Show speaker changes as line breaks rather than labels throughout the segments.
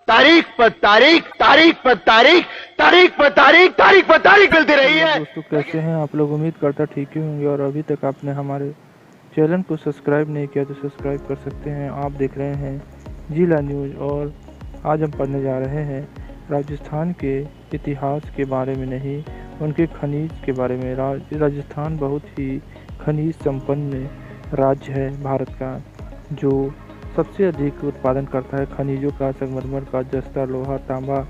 तारीख पर तारीख, तारीख पर तारीख, तारीख पर तारीख, तारीख पर तारीख मिलती रही है।
दोस्तों कैसे हैं आप लोग? उम्मीद करता ठीक ही होंगे। और अभी तक आपने हमारे चैनल को सब्सक्राइब नहीं किया तो सब्सक्राइब कर सकते हैं। आप देख रहे हैं जिला न्यूज़ और आज हम पढ़ने जा रहे हैं राजस्थान के इतिहास के बारे में, नहीं उनके खनिज के बारे में। राजस्थान बहुत ही खनिज संपन्न राज्य है भारत का, जो सबसे अधिक उत्पादन करता है खनिजों का, संगमरमर का, जस्ता, लोहा, तांबा,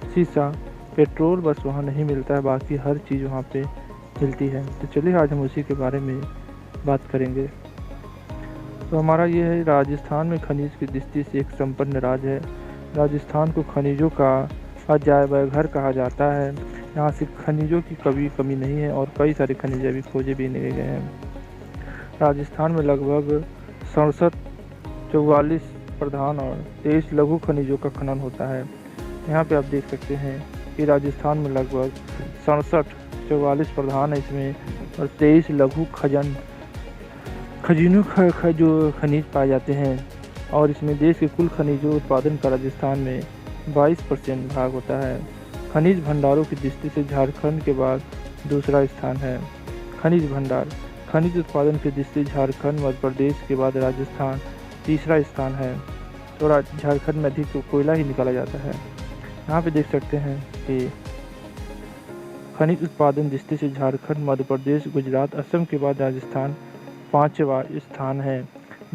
सीसा। पेट्रोल बस वहाँ नहीं मिलता है, बाकी हर चीज़ वहाँ पे मिलती है। तो चलिए आज हम उसी के बारे में बात करेंगे। तो हमारा ये है, राजस्थान में खनिज की दृष्टि से एक संपन्न राज्य है। राजस्थान को खनिजों का अजायब घर कहा जाता है। यहाँ से खनिजों की कभी कमी नहीं है और कई सारे खनिज अभी खोजे भी नहीं गए हैं। राजस्थान में लगभग 44 प्रधान और 23 लघु खनिजों का खनन होता है। यहाँ पे आप देख सकते हैं कि राजस्थान में लगभग 44 प्रधान है इसमें, और 23 लघु खजीनों जो खनिज पाए जाते हैं। और इसमें देश के कुल खनिजों उत्पादन का राजस्थान में 22% भाग होता है। खनिज भंडारों की दृष्टि से झारखंड के बाद दूसरा स्थान है। खनिज भंडार, खनिज उत्पादन की दृष्टि से झारखंड मध्य प्रदेश के बाद राजस्थान तीसरा स्थान है। तो झारखंड में अधिक कोयला ही निकाला जाता है। यहाँ पे देख सकते हैं कि खनिज उत्पादन दृष्टि से झारखंड, मध्य प्रदेश, गुजरात, असम के बाद राजस्थान 5वां स्थान है।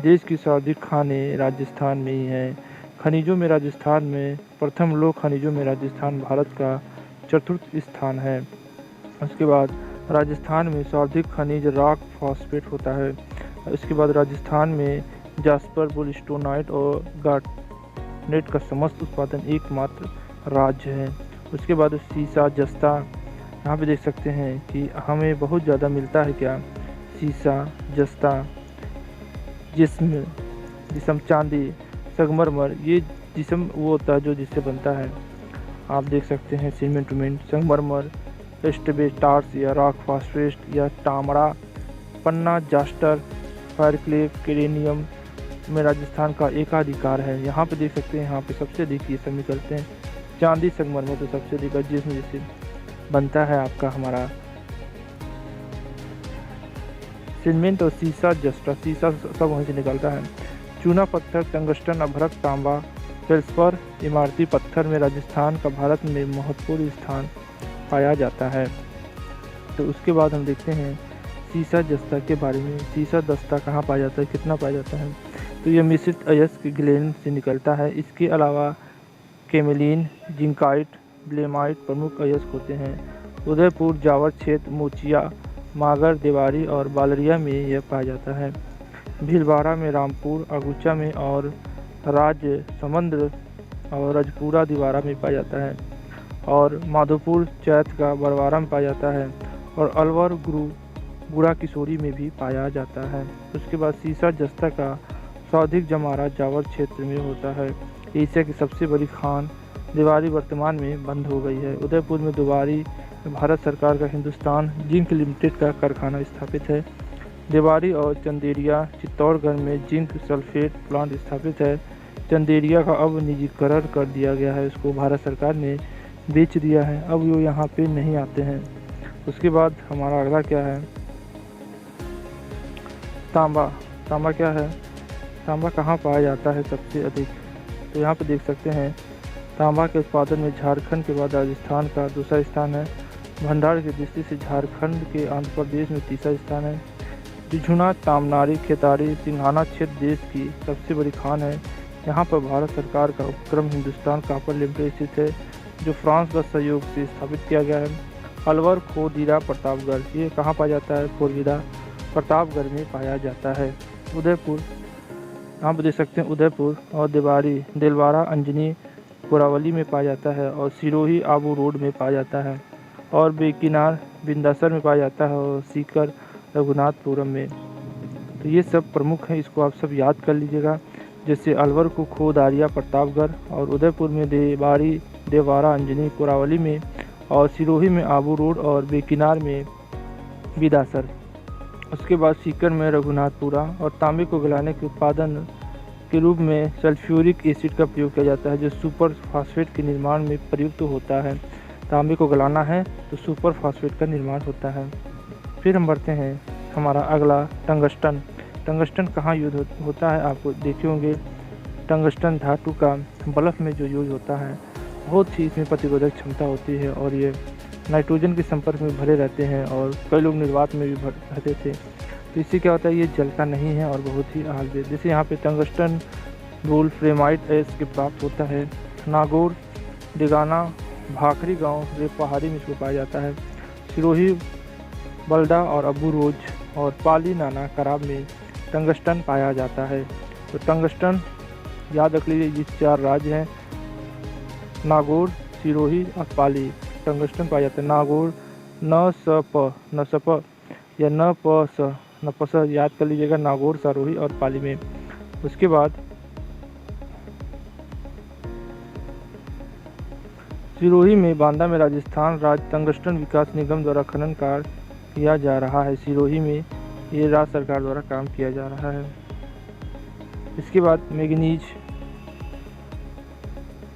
देश की सर्वाधिक खानें राजस्थान में ही हैं। खनिजों में राजस्थान में प्रथम, लोक खनिजों में राजस्थान भारत का चतुर्थ स्थान है। उसके बाद राजस्थान में सर्वाधिक खनिज रॉक फॉस्फेट होता है। इसके बाद राजस्थान में जास्पर, बुलस्टोनाइट और गार्नेट का समस्त उत्पादन एकमात्र राज्य है। उसके बाद सीसा, जस्ता, यहाँ पे देख सकते हैं कि हमें बहुत ज़्यादा मिलता है क्या, सीसा, जस्ता, जिस्म, चांदी, संगमरमर। ये जिस्म वो होता है जो जिससे बनता है। आप देख सकते हैं सीमेंट, संगमरमर, एस्टेबेटार्स या रॉक फॉस्फेट या तांबा, पन्ना, जास्टर, फायरक्ले, केरेनियम में राजस्थान का एकाधिकार है। यहाँ पे देख सकते हैं, यहाँ पे सबसे अधिक ये सब निकलते हैं। चांदी, संगमरमर तो सबसे अधिक, जिसमें जिससे बनता है आपका हमारा सीमेंट और सीसा, जस्टा, सीसा सब वहीं से निकलता है। चूना पत्थर, टंगस्टन, अभ्रक, तांबा, फेल्सपर, इमारती पत्थर में राजस्थान का भारत में महत्वपूर्ण स्थान पाया जाता है। तो उसके बाद हम देखते हैं सीसा जस्ता के बारे में। सीसा दस्ता कहाँ पाया जाता है, कितना पाया जाता है? तो यह मिश्रित अयस्क ग्लेन से निकलता है। इसके अलावा केमेलिन, जिंकाइट, ब्लेमाइट प्रमुख अयस्क होते हैं। उदयपुर, जावर क्षेत्र, मोचिया, मागर, देवारी और बालरिया में यह पाया जाता है। भीलवाड़ा में, रामपुर, अगुचा में और राजसमंद और रजपुरा दीवारा में पाया जाता है। और माधोपुर, चैत का बरवारा में पाया जाता है। और अलवर, गुड़ा किशोरी में भी पाया जाता है। उसके बाद सीसा जस्ता का सर्वाधिक जमारा जावर क्षेत्र में होता है। एशिया की सबसे बड़ी खान देवारी वर्तमान में बंद हो गई है। उदयपुर में देवारी भारत सरकार का हिंदुस्तान जिंक लिमिटेड का कारखाना स्थापित है। देवारी और चंदेरिया चित्तौड़गढ़ में जिंक सल्फेट प्लांट स्थापित है। चंदेरिया का अब निजीकरण कर दिया गया है, उसको भारत सरकार ने बेच दिया है, अब वो यहाँ पे नहीं आते हैं। उसके बाद हमारा अगला क्या है, तांबा। तांबा क्या है, तांबा कहाँ पाया जाता है सबसे अधिक? तो यहाँ पे देख सकते हैं तांबा के उत्पादन में झारखंड के बाद राजस्थान का दूसरा स्थान है। भंडार की दृष्टि से झारखंड के आंध्र प्रदेश में तीसरा स्थान है। झुंझुनू, तामनारी, खेतारी, सिंघाना क्षेत्र देश की सबसे बड़ी खान है। यहाँ पर भारत सरकार का उपक्रम हिंदुस्तान कॉपर लिमिटेड स्थित है, जो फ्रांस का सहयोग से स्थापित किया गया है। अलवर, खोदीरा, प्रतापगढ़, ये कहाँ पाया जाता है? खोदीरा, प्रतापगढ़ में पाया जाता है। उदयपुर, यहाँ पर देख सकते हैं उदयपुर और देलवारा, अंजनी, कोरावली में पाया जाता है। और सिरोही, आबू रोड में पाया जाता है। और बेकिनार, बिंदासर में पाया जाता है। और सीकर, रघुनाथपुरम में। तो ये सब प्रमुख हैं, इसको आप सब याद कर लीजिएगा। जैसे अलवर को खोदारिया, प्रतापगढ़, और उदयपुर में देवारा, अंजनी, कोरावली में, और सिरोही में आबू रोड, और बेकिनार में बिदासर। उसके बाद सीकर में रघुनाथपुरा। और तांबे को गलाने के उत्पादन के रूप में सल्फ्यूरिक एसिड का प्रयोग किया जाता है, जो सुपर फास्फेट के निर्माण में प्रयुक्त होता है। तांबे को गलाना है तो सुपर फास्फेट का निर्माण होता है। फिर हम बढ़ते हैं हमारा अगला टंगस्टन। टंगस्टन कहाँ यूज होता है, आपको देखे होंगे। टंगस्टन धातु का बल्ब में जो यूज होता है, बहुत ही इसमें प्रतिरोधक क्षमता होती है और ये नाइट्रोजन के संपर्क में भरे रहते हैं और कई लोग निर्वात में भी रहते थे। तो इससे क्या होता है, ये जलता नहीं है और बहुत ही आलबे। जैसे यहाँ पे टंगस्टन वोल्फ्रेमाइट एस के प्राप्त होता है। नागौर, डेगाना, भाखरी गांव, रेप पहाड़ी में इसको पाया जाता है। सिरोही, बल्डा और अबू रोज और पाली नाना कराब में टंगस्टन पाया जाता है। तो टंगस्टन याद रख लीजिए, ये 4 राज्य हैं, नागौर, सिरोही और पाली। टंगस्टन पाया जाता है। नागौर नसप या नपस याद कर लीजिएगा, नागौर, सिरोही और पाली में। उसके बाद सिरोही में बांदा में राजस्थान राज्य टंगस्टन विकास निगम द्वारा खनन कार्य किया जा रहा है। सिरोही में ये राज्य सरकार द्वारा काम किया जा रहा है। इसके बाद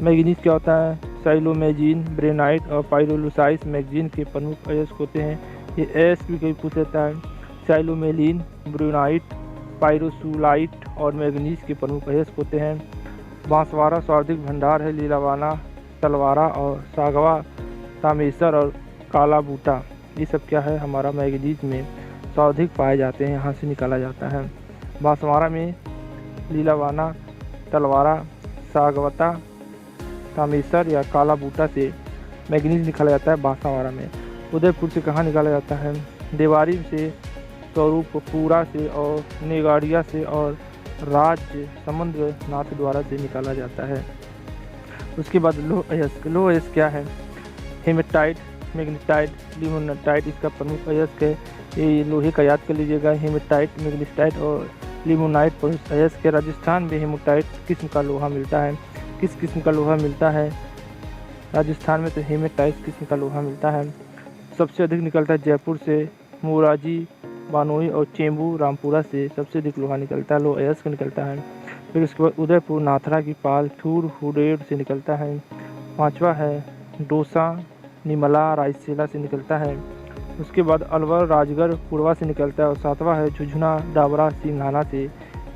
मैग्नीज क्या होता है, साइलोमेजिन, ब्रेनाइट और पाइरोलुसाइस मैगजीन के प्रमुख अयस्क होते हैं। ये अयस्क भी कभी पूछ लेता है। साइलोमेलिन, ब्रेनाइट, पाइरोसुलाइट और मैग्नीज के प्रमुख अयस्क होते हैं। बांसवाड़ा सर्वाधिक भंडार है। लीलावाना, तलवारा और सागवा, तामेसर और काला बूटा, ये सब क्या है, हमारा मैग्नीज में सर्वाधिक पाए जाते हैं, यहाँ से निकाला जाता है। बांसवाड़ा में लीलावाना, तलवारा, सागवता, तामेसर या काला बूटा से मैग्नीज निकाला जाता है बांसवाड़ा में। उदयपुर से कहाँ निकाला जाता है, देवारी से, स्वरूपपुरा से और नेगाड़िया से और राज्य समुद्र नाथ द्वारा से निकाला जाता है। उसके बाद लोह अयस्क क्या है, हेमेटाइट, मैग्नेटाइट, लिमोनाइट इसका प्रमुख अयस्क है। ये लोहे का याद कर लीजिएगा, हेमेटाइट, मैग्नेटाइट और लिमोनाइट प्रमुख अयस्क है। राजस्थान में हेमेटाइट किस्म का लोहा मिलता है। किस किस्म का लोहा मिलता है राजस्थान में, तो हेमेटाइट किस्म का लोहा मिलता है। सबसे अधिक निकलता है जयपुर से, मोराजी, बानोई और चेंबू, रामपुरा से सबसे अधिक लोहा निकलता है, लोह अयस्क निकलता है। फिर उसके बाद उदयपुर, नाथरा की पाल, थूर, हुडेर से निकलता है। 5वां है डोसा, निमला, रायसेला से निकलता है। उसके बाद अलवर, राजगढ़, पुरवा से निकलता है। और 7वां है झुंझुना, डाबरा, सिंघाना से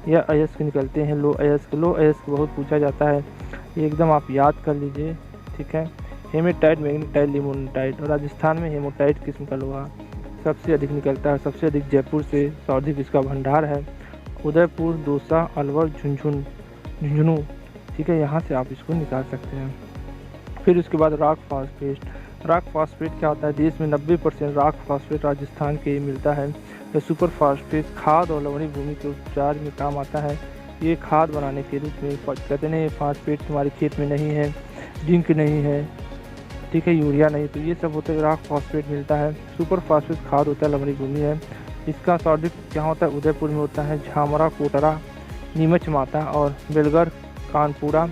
यह अयस्क निकलते हैं, लोह अयस्क। लोह अयस्क बहुत पूछा जाता है, ये एकदम आप याद कर लीजिए, ठीक है। Hematite, magnetite, limonite. और राजस्थान में हेमेटाइट किस्म का लोहा सबसे अधिक निकलता है। सबसे अधिक जयपुर से सर्वाधिक इसका भंडार है। उदयपुर, दौसा, अलवर, झुंझुनू, ठीक है, यहाँ से आप इसको निकाल सकते हैं। फिर उसके बाद रॉक फॉस्फेट। रॉक फॉस्फेट क्या होता है, देश में 90% रॉक फॉस्फेट राजस्थान के मिलता है। यह सुपर फॉस्फेट खाद और लवणीय भूमि के उपचार में काम आता है। ये खाद बनाने के रूप में कहते हैं, फॉस्फेट तुम्हारे खेत में नहीं है, जिंक नहीं है, ठीक है, यूरिया नहीं, तो ये सब होता है, रॉक फॉस्फेट मिलता है। सुपर फॉस्फेट खाद होता है, लवणीय भूमि है। इसका सर्वाधिक क्या होता है, उदयपुर में होता है। झामरा, कोटरा, नीमच माता और बेलगर, कानपुरा,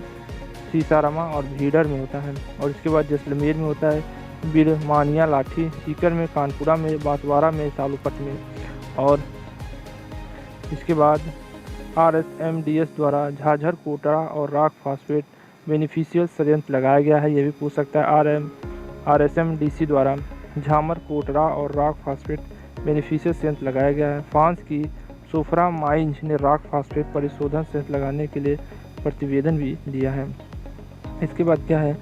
सीसारामा और भीडर में होता है। और इसके बाद जैसलमेर में होता है, बिरमानिया, लाठी, सीकर में, कानपुरा में, बांसवाड़ा में, सालूपट में। और इसके बाद RSMDS द्वारा झाझर, कोटरा और रॉक फॉस्फेट बेनिफिशियल संयंत्र लगाया गया है। ये भी पूछ सकता है, RSMDC द्वारा झामर, कोटरा और रॉक फॉस्फेट बेनिफिशियल संयंत्र लगाया गया है। फ्रांस की सोफ्रा माइंज ने रॉक फॉस्फेट परिशोधन संयंत्र लगाने के लिए प्रतिवेदन भी दिया है। इसके बाद क्या है,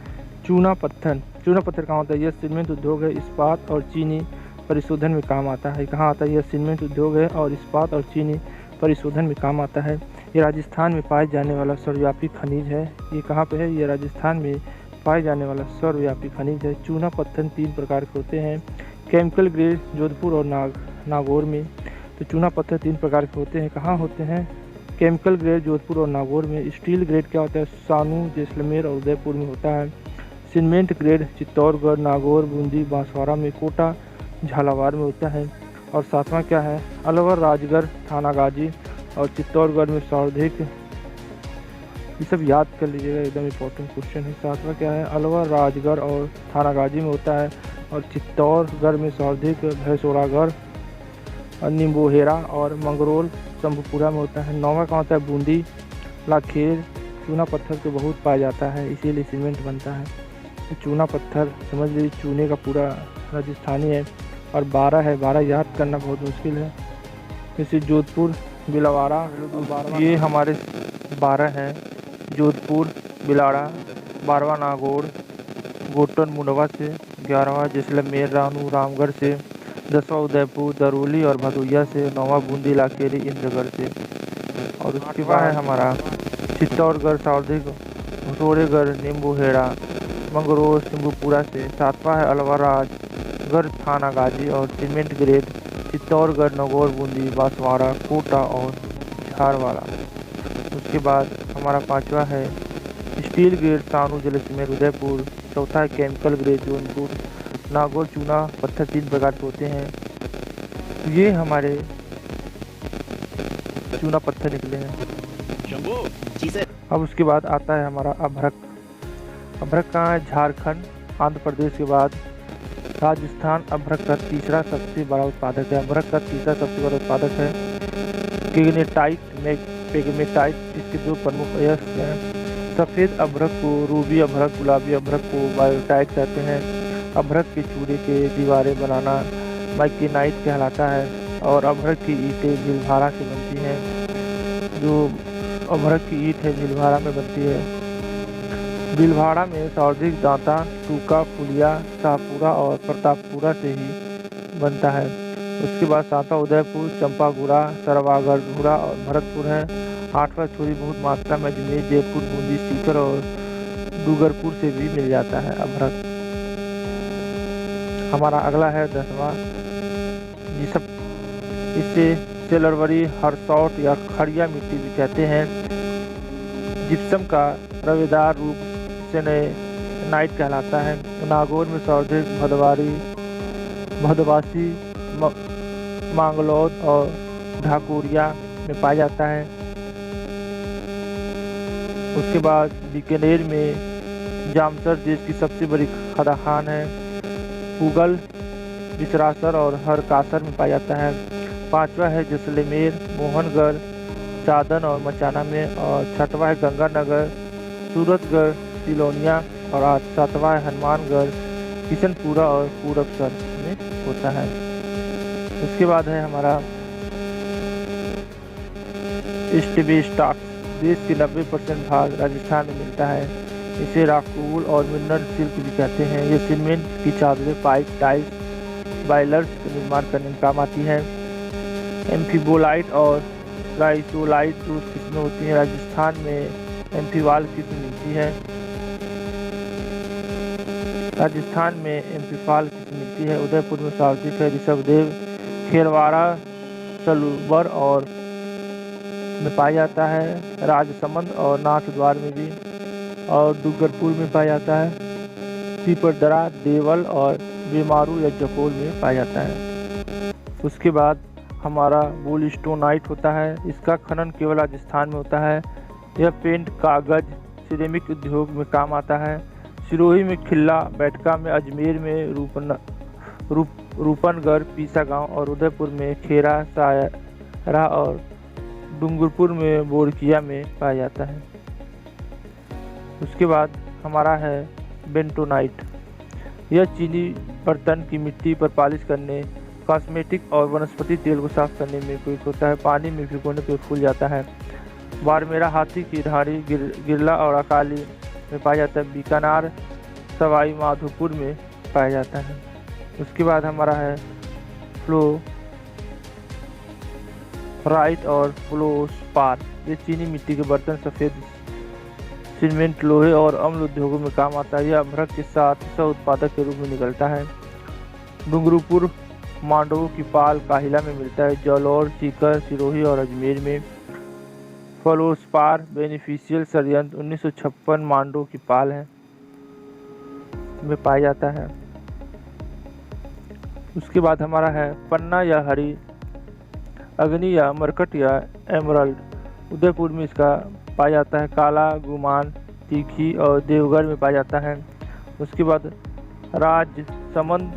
चूना पत्थर। चूना पत्थर कहाँ होता है, यह सीमेंट उद्योग है, इस्पात और चीनी परिशोधन में काम आता है। कहाँ आता है, यह सीमेंट उद्योग है और इस्पात और चीनी परिशोधन में काम आता है। ये राजस्थान में पाए जाने वाला सर्वव्यापी खनिज है। ये कहाँ पे है, ये राजस्थान में पाए जाने वाला सर्वव्यापी खनिज है। चूना पत्थर 3 प्रकार के होते हैं, केमिकल ग्रेड जोधपुर और नागौर में। तो चूना पत्थर 3 प्रकार के होते हैं, कहाँ होते हैं, केमिकल ग्रेड जोधपुर और नागौर में। स्टील ग्रेड क्या होता है, सानू, जैसलमेर और उदयपुर में होता है। सीमेंट ग्रेड चित्तौड़गढ़, नागौर, बूंदी, बांसवाड़ा में, कोटा, झालावाड़ में होता है। और 7वां क्या है, अलवर, राजगढ़, थानागाजी और चित्तौड़गढ़ में सर्वाधिक। ये सब याद कर लीजिएगा, एकदम इम्पोर्टेंट क्वेश्चन है। 7वां क्या है, अलवर, राजगढ़ और थानागाजी में होता है। और चित्तौड़गढ़ में सर्वाधिक भैंसोड़ागढ़ और निम्बोहेरा और मंगरोल, शंभुपुरा में होता है। 9वां कहाँ होता है, बूंदी, लाखेर चूना पत्थर तो बहुत पाया जाता है, इसीलिए सीमेंट बनता है। तो चूना पत्थर समझ लीजिए चूने का पूरा राजस्थानी है। और 12 है, 12 याद करना बहुत मुश्किल है। जैसे जोधपुर, भिलवाड़ा, ये हमारे 12 हैं। जोधपुर, भिलवाड़ा, 12वां नागौर, गोटन मुंडवा से, 11वां जैसलमेर रानू रामगढ़ से, 10वां उदयपुर दरोली और भदोहिया से, 9वां बूंदी लाखेरी इंद्रगढ़ से। और उसके बाद है हमारा चित्तौड़गढ़ सावधिक, भटोरेगढ़ नींबूहेड़ा मंगरोर सिंबूपुरा से। 7वां है अलवराज गढ़ थाना गाजी और सीमेंट ग्रेड चित्तौड़गढ़ नगौर बूंदी बांसवाड़ा कोटा और झारवाड़ा। उसके बाद हमारा 5वां है स्टील ग्रेड सानू जैसलमेर उदयपुर। 4था है केमिकल ग्रेड जौनपुर नागौर। चूना पत्थर 3 प्रकार के होते हैं। ये हमारे चूना पत्थर निकले हैं। अब उसके बाद आता है हमारा अभ्रक। अभ्रक कहाँ है? झारखंड, आंध्र प्रदेश के बाद राजस्थान अभ्रक का तीसरा सबसे बड़ा उत्पादक है। अभ्रक का तीसरा सबसे बड़ा उत्पादक है। पेगमेटाइट इसके 2 प्रमुख अयस्क हैं। सफ़ेद अभ्रक को रूबी अभ्रक, गुलाबी अभ्रक को बायोटाइट कहते हैं। अभ्रक के चूड़े के दीवारें बनाना माइकेनाइट कहलाता है। और अभ्रक की ईंटें भीलवाड़ा से बनती हैं। जो अभ्रक की ईंट है भीलवाड़ा में बनती है। भीलवाड़ा में सर्वाधिक दांता, टूका, फुलिया, शाहपुरा और प्रतापपुरा से ही बनता है। उसके बाद 7वां उदयपुर, चंपागुड़ा, सरवागढ़ घुड़ा और भरतपुर है। 8वां छोरी बहुत मात्रा में अजमेर, जयपुर, बूंदी, सीकर और डूंगरपुर से भी मिल जाता है अभ्रक। हमारा अगला है 10वां इसे सिल्वरी हरसौट या खड़िया मिट्टी भी कहते हैं। जिप्सम का रवेदार रूप सेनेनाइट कहलाता है। नागौर में सर्वाधिक भदवासी, मांगलौद और ढाकुरिया में पाया जाता है। उसके बाद बीकानेर में जामसर देश की सबसे बड़ी खदा खान है। पुगल, बिसरासर और हरकासर में पाया जाता है। 5वां है जैसलमेर, मोहनगढ़, चादन और मचाना में। और 6वां है गंगानगर, सूरतगढ़, सिलोनिया। और 7वां है हनुमानगढ़, किशनपुरा और पूरबसर में होता है। उसके बाद है हमारा एस्बेस्टॉस। देश के 90% भाग राजस्थान में मिलता है। इसे राखूल और मिनरल सिल्क भी कहते हैं। ये सीमेंट की चादरें, पाइप, टाइल्स, बायलर्स का निर्माण करने में काम आती है। एम्फीबोलाइट और क्राइसोलाइट 2 किस्में होती हैं। राजस्थान में एम्फीवाल किस्म मिलती है। राजस्थान में एम्फीफाल किस्म मिलती है। उदयपुर में सार्वत्रिक है। ऋषभदेव, खेरवाड़ा, सलूबर और में पाया जाता है। राजसमंद और नाथद्वार में भी। और डूंगरपुर में पाया जाता है। पीपरदरा, देवल और बेमारू या जकोर में पाया जाता है। उसके बाद हमारा बुलस्टोनाइट होता है। इसका खनन केवल राजस्थान में होता है। यह पेंट, कागज, सिरेमिक उद्योग में काम आता है। सिरोही में खिल्ला, बैठका में, अजमेर में रूपनगढ़, पीसा गांव और उदयपुर में खेरा, सायरा और डूंगरपुर में बोरकिया में पाया जाता है। उसके बाद हमारा है बेंटोनाइट। यह चीनी बर्तन की मिट्टी पर पालिश करने, कॉस्मेटिक और वनस्पति तेल को साफ करने में उपयोग होता है। पानी में भिगोने पर फूल जाता है। बारमेरा, हाथी की ढाणी, गिरला और अकाली में पाया जाता है। बीकानेर, सवाई माधोपुर में पाया जाता है। उसके बाद हमारा है फ्लोराइट और फ्लोस्पार। ये चीनी मिट्टी के बर्तन, सफ़ेद सीमेंट, लोहे और अम्ल उद्योगों में काम आता है। यह अभ्रक के साथ सह उत्पादक के रूप में निकलता है। डूंगरपुर, मांडवों की पाल, काहिला में मिलता है। जालौर, सीकर, सिरोही और अजमेर में। फ्लोस्पार बेनिफिशियल षड्यंत्र 1956 मांडवों की पाल है में पाया जाता है। उसके बाद हमारा है पन्ना या हरी अग्नि या मरकट या एमरल्ड। उदयपुर में इसका पाया जाता है। काला, गुमान, तीखी और देवगढ़ में पाया जाता है। उसके बाद राजसमंद,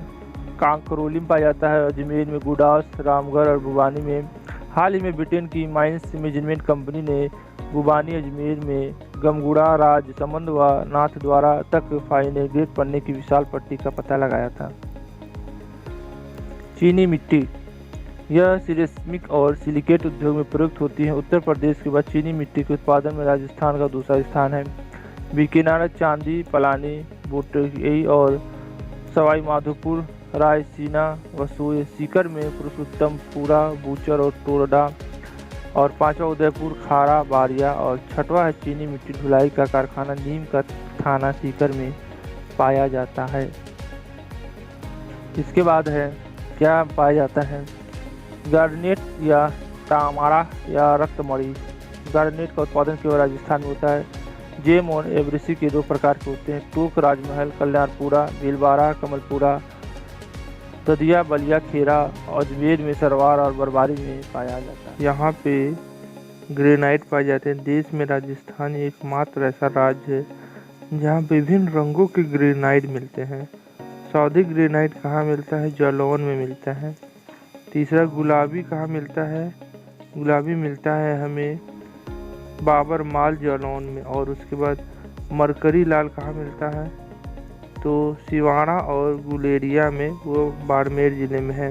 कांकरोली में पाया जाता है। अजमेर में गुडास, रामगढ़ और भुवानी में। हाल ही में ब्रिटेन की माइंस मैनेजमेंट कंपनी ने गुबानी अजमेर में गमगुड़ा, राजसमंद व नाथद्वारा तक फाइनेग्रेट पन्ने की विशाल पट्टी का पता लगाया था। चीनी मिट्टी, यह सिरेमिक और सिलिकेट उद्योग में प्रयुक्त होती है। उत्तर प्रदेश के बाद चीनी मिट्टी के उत्पादन में राजस्थान का दूसरा स्थान है। बीकानेर, चांदी, पलानी, बोटई और सवाई माधोपुर, रायसीना व सीकर में पुरुषोत्तमपुरा, बूचर और टोरडा, और पांचवा उदयपुर, खारा, बारिया, और छठवां है चीनी मिट्टी ढुलाई का कारखाना नीम का थाना सीकर में पाया जाता है। इसके बाद है क्या पाया जाता है, गार्नेट या तामारा या रक्तमणि। गार्नेट का उत्पादन केवल राजस्थान में होता है। जेम और एवरेसी के 2 प्रकार के होते हैं, टोक, राजमहल, कल्याणपुरा, भीलवाड़ा, कमलपुरा, ददिया, बलिया, खेरा, अजमेर में सरवार और बरवारी में पाया जाता है। यहाँ पे ग्रेनाइट पाए जाते हैं। देश में राजस्थान एकमात्र ऐसा राज्य है जहाँ विभिन्न रंगों के ग्रेनाइट मिलते हैं। सौदी ग्रेनाइट कहाँ मिलता है, जालौन में मिलता है। तीसरा गुलाबी कहाँ मिलता है, गुलाबी मिलता है हमें बाबर माल जालौन में। और उसके बाद मरकरी लाल कहाँ मिलता है, तो सिवाड़ा और गुलेरिया में, वो बाड़मेर ज़िले में है।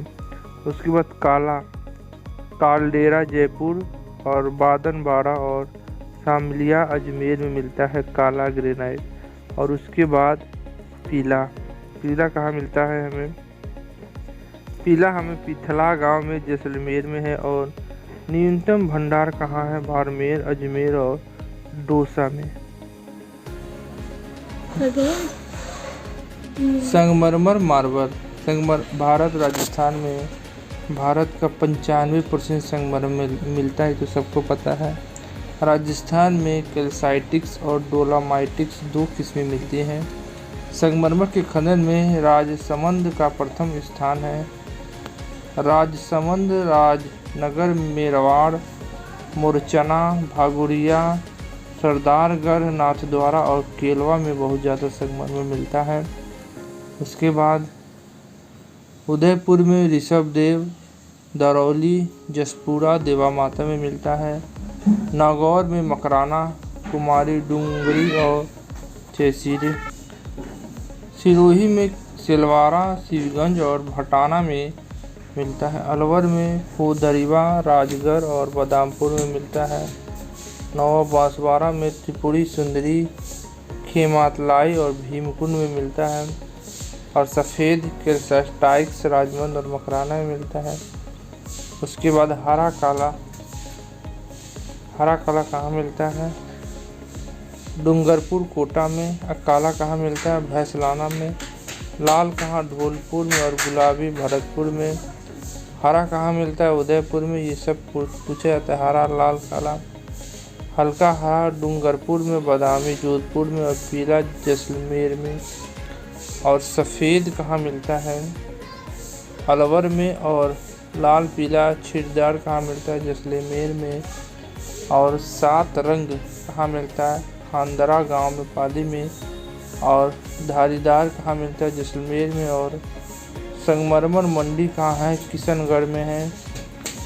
उसके बाद काला कालडेरा जयपुर और बादनबाड़ा और शामलिया अजमेर में मिलता है काला ग्रेनाइट। और उसके बाद पीला, पीला कहाँ मिलता है हमें, पीला हमें पिथला गांव में जैसलमेर में है। और न्यूनतम भंडार कहाँ है, बाड़मेर, अजमेर और दौसा में। संगमरमर मार्बल, भारत, राजस्थान में भारत का 95% संगमरमर मिलता है, तो सबको पता है। राजस्थान में कैल्साइटिक्स और डोलामाइटिक्स 2 किस्में मिलती हैं। संगमरमर के खनन में राजसमंद का प्रथम स्थान है। राजसमंद, राजनगर, मेरवाड़, मुरचना, भागुड़िया, सरदारगढ़, नाथद्वारा और केलवा में बहुत ज़्यादा संगमरमर मिलता है। उसके बाद उदयपुर में ऋषभदेव, दरौली, जसपुरा, देवा माता में मिलता है। नागौर में मकराना, कुमारी, डूंगरी और चेसीरे। सिरोही में सिलवारा, शिवगंज और भटाना में मिलता है। अलवर में होदरीवा, राजगढ़ और बदामपुर में मिलता है। नवा बांसवाड़ा में त्रिपुरी सुंदरी, खेमातलाई और भीमकुंड में मिलता है। और सफ़ेद कैल्साइटिक्स राजमंद और मकराना में मिलता है। उसके बाद हरा काला कहाँ मिलता है, डूंगरपुर, कोटा में। काला कहाँ मिलता है, भैंसलाना में। लाल कहाँ, धौलपुर में। और गुलाबी भरतपुर में। हरा कहाँ मिलता है, उदयपुर में। ये सब पूछा जाता है, हरा, लाल, काला। हल्का हरा डूंगरपुर में, बादामी जोधपुर में और पीला जैसलमेर में। और सफ़ेद कहाँ मिलता है, अलवर में। और लाल पीला छिटदार कहाँ मिलता है, जैसलमेर में। और 7 रंग कहाँ मिलता है, खानदरा गांव में, पाली में। और धारीदार कहाँ मिलता है, जैसलमेर में। और संगमरमर मंडी कहाँ है, किशनगढ़ में है।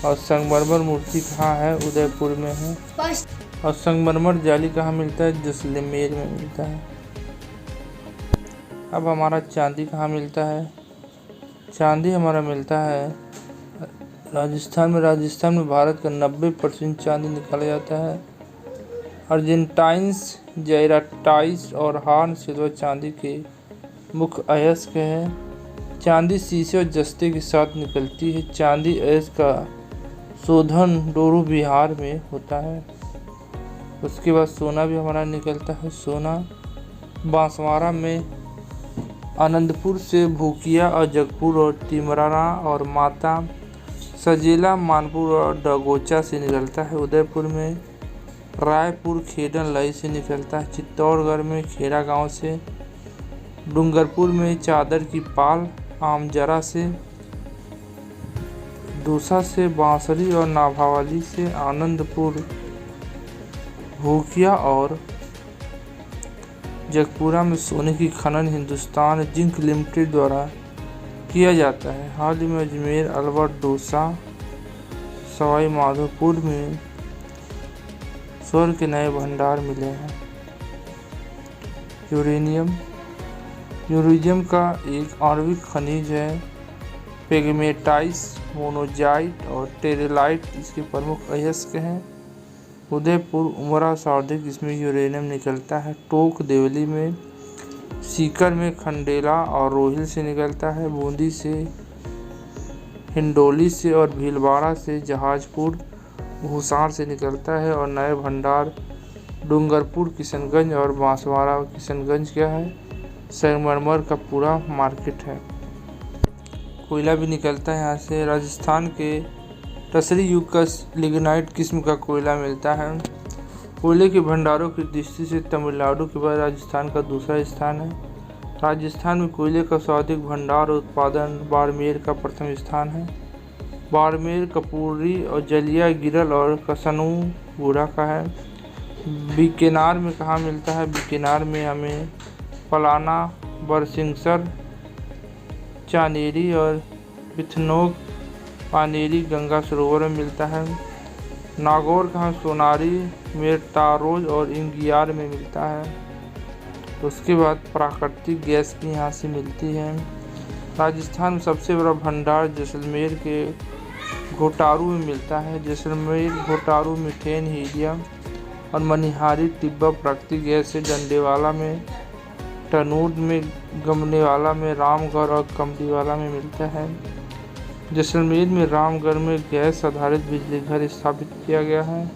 और संगमरमर मूर्ति कहाँ है, उदयपुर में है। और संगमरमर जाली कहाँ मिलता है, जैसलमेर में मिलता है। अब हमारा चांदी कहाँ मिलता है, चांदी हमारा मिलता है राजस्थान में। राजस्थान में भारत का 90% चांदी निकाला जाता है। अर्जेंटाइन्स, जैराटाइट्स और हार्न सिल्वर चांदी के मुख्य अयस्क हैं। चांदी शीशे और जस्ते के साथ निकलती है। चांदी अयस्क का शोधन डोरू बिहार में होता है। उसके बाद सोना भी हमारा निकलता है। सोना बांसवाड़ा में, आनंदपुर से भूकिया और जगपुर और तिमराना और माता सजेला, मानपुर और डगोचा से निकलता है। उदयपुर में रायपुर, खेडन, लई से निकलता है। चित्तौड़गढ़ में खेड़ा गांव से। डूंगरपुर में चादर की पाल, आमजरा से। दूसा से बांसुरी और नाभावली से। आनंदपुर, भूकिया और जगपुरा में सोने की खनन हिंदुस्तान जिंक लिमिटेड द्वारा किया जाता है। हाल ही में अजमेर, अलवर, दौसा, सवाई माधोपुर में स्वर्ण के नए भंडार मिले हैं। यूरेनियम का एक आणविक खनिज है। पेगमेटाइट्स, मोनोजाइट और टेरेलाइट इसके प्रमुख अयस्क हैं। उदयपुर, उमरा, सार्दिक इसमें यूरेनियम निकलता है। टोक, देवली में, सीकर में खंडेला और रोहिल से निकलता है। बूंदी से, हिंडोली से और भीलवाड़ा से, जहाजपुर, भूसार से निकलता है। और नए भंडार डूंगरपुर, किशनगंज और बांसवाड़ा। किशनगंज क्या है? संगमरमर का पूरा मार्केट है। कोयला भी निकलता है यहाँ से। राजस्थान के टसरी युग का लिग्नाइट किस्म का कोयला मिलता है। कोयले के भंडारों की दृष्टि से तमिलनाडु के बाद राजस्थान का दूसरा स्थान है। राजस्थान में कोयले का सर्वाधिक भंडार और उत्पादन बाड़मेर का प्रथम स्थान है। बाड़मेर, कपूरी और जलिया, गिरल और कसनूगुड़ा का है। बीकानेर में कहाँ मिलता है? बीकानेर में हमें पलाना, बरसिंगसर, चानेरी और बिथनोक पानेरी गंगा सरोवर में मिलता है। नागौर कहाँ? सोनारी, मेरतारोज और इंगियार में मिलता है। उसके बाद प्राकृतिक गैस भी यहाँ से मिलती है। राजस्थान में सबसे बड़ा भंडार जैसलमेर के घोटारू में मिलता है। जैसलमेर घोटारू मीथेन, हीलियम और मनिहारी टिब्बा प्राकृतिक गैस है। डंडेवाला में, टनूद में, गमनेवाला में, रामगढ़ और कमलीवाला में मिलता है। जैसलमेर में रामगढ़ में गैस आधारित बिजली घर स्थापित किया गया है।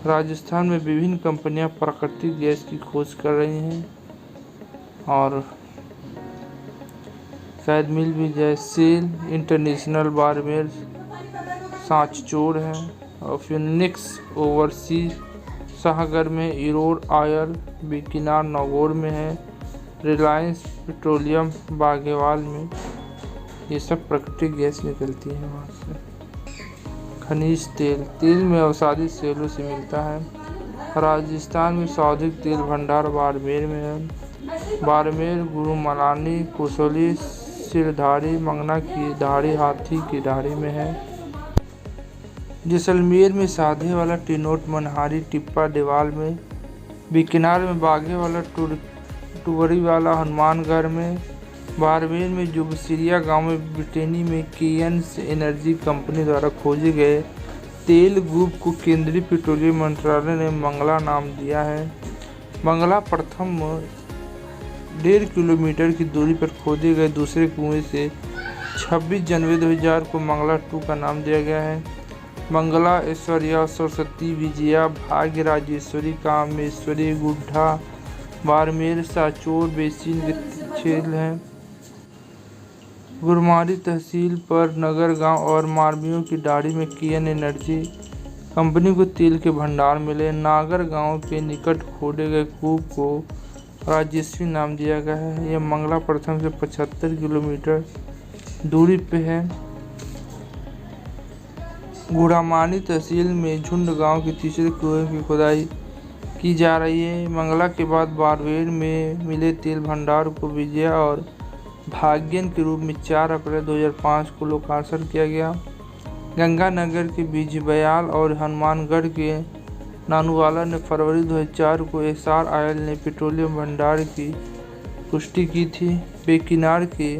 राजस्थान में विभिन्न कंपनियां प्राकृतिक गैस की खोज कर रही हैं और शायद मिल भी जाए। सेल इंटरनेशनल बाड़मेर सांचौर है और फिनिक्स ओवरसीज सागर में, इरोड आयल बीकानेर नागौर में है। रिलायंस पेट्रोलियम बागेवाल में। ये सब प्राकृतिक गैस निकलती है वहाँ से। खनिज तेल, तेल में अवसादित सेलों से मिलता है। राजस्थान में सर्वाधिक तेल भंडार बाड़मेर में है। बाड़मेर, गुरुमलानी, कुशोली, सिरधारी, मंगना की धारी, हाथी की धारी में है। जैसलमेर में साधे वाला, टिनोट, मनहारी, टिप्पा देवाल में। बीकानेर में बाघे वाला, टुगड़ी वाला, हनुमानगढ़ में। बाड़मेर में जुगसिरिया गांव में ब्रिटेनी में केएनएस एनर्जी कंपनी द्वारा खोजे गए तेल ग्रुप को केंद्रीय पेट्रोलियम मंत्रालय ने मंगला नाम दिया है। मंगला प्रथम 1.5 किलोमीटर की दूरी पर खोदे गए दूसरे कुएं से 26 जनवरी 2000 को मंगला 2 का नाम दिया गया है। मंगला, ऐश्वर्या, सरस्वती, विजया, भाग्य, राजेश्वरी, कामेश्वरी, गुड्ढा, बाड़मेर, सांचौर बेसिन के क्षेत्र हैं। गुरमारी तहसील पर नगर गांव और मारमियों की डाड़ी में केएन एनर्जी कंपनी को तेल के भंडार मिले। नागर गांव के निकट खोदे गए कूप को राजेश्वरी नाम दिया गया है। यह मंगला प्रथम से 75 किलोमीटर दूरी पे है। गुड़ामानी तहसील में झुंड गांव के तीसरे कुएं की खुदाई की जा रही है। मंगला के बाद बाड़मेर में मिले तेल भंडार को विजया और भाग्यन के रूप में 4 अप्रैल 2005 को लोकार्पण किया गया। गंगानगर के बिजबयाल और हनुमानगढ़ के नानूवाला ने फरवरी 2004 को एसआर आयल ने पेट्रोलियम भंडार की पुष्टि की थी। बीकानेर के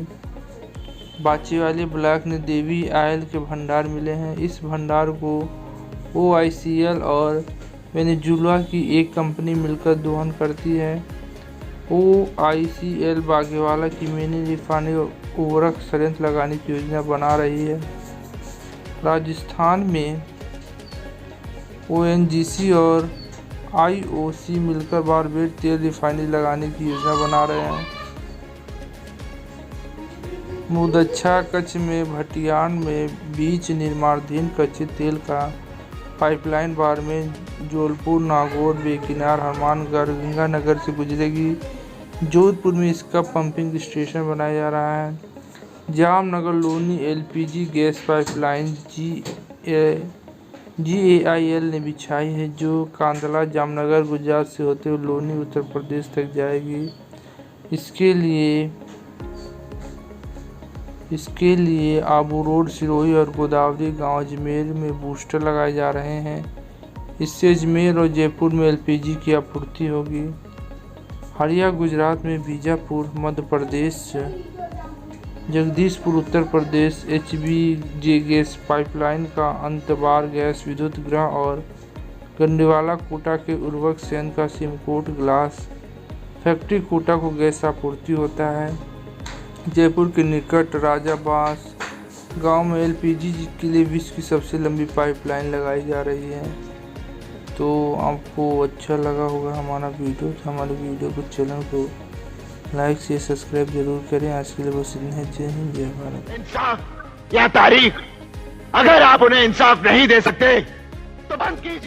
बाचेवाली ब्लॉक ने देवी आयल के भंडार मिले हैं। इस भंडार को OICL और वेनेजुला की एक कंपनी मिलकर दोहन करती है। OICL बागेवाला की मिनी रिफाइनरी उर्वरक संयंत्र लगाने की योजना बना रही है। राजस्थान में ONGC और IOC मिलकर बाड़मेर तेल रिफाइनरी लगाने की योजना बना रहे हैं। मुदच्छा, कच्छ में भटियान में बीच निर्माणाधीन कच्चे तेल का पाइपलाइन बाड़मेर, जौलपुर, नागौर, बीकानेर, हनुमानगढ़, गंगानगर से गुजरेगी। जोधपुर में इसका पंपिंग स्टेशन बनाया जा रहा है। Jamnagar Loni LPG gas pipeline GAIL ने बिछाई है, जो कांदला, जामनगर, गुजरात से होते हुए लोनी, उत्तर प्रदेश तक जाएगी। इसके लिए आबू रोड, सिरोही और गोदावरी गांव अजमेर में बूस्टर लगाए जा रहे हैं। इससे अजमेर और जयपुर में एलपीजी की आपूर्ति होगी। हरिया गुजरात में बीजापुर मध्य प्रदेश, जगदीशपुर उत्तर प्रदेश एचबीजे गैस पाइपलाइन का अंतबार गैस विद्युत गृह और गंडीवाला कोटा के उर्वरक संयंत्र का सिमकोट ग्लास फैक्ट्री कोटा को गैस आपूर्ति होता है। जयपुर के निकट राजाबास गांव में एलपीजी के लिए विश्व की सबसे लंबी पाइपलाइन लगाई जा रही है। तो आपको अच्छा लगा होगा हमारा वीडियो, तो हमारे वीडियो को चैनल को लाइक से सब्सक्राइब जरूर करें। आज के लिए बस इतना ही। जय हिंद, जय भारत।
इंसाफ या तारीख, अगर आप उन्हें इंसाफ नहीं दे सकते तो बंद कीजिए।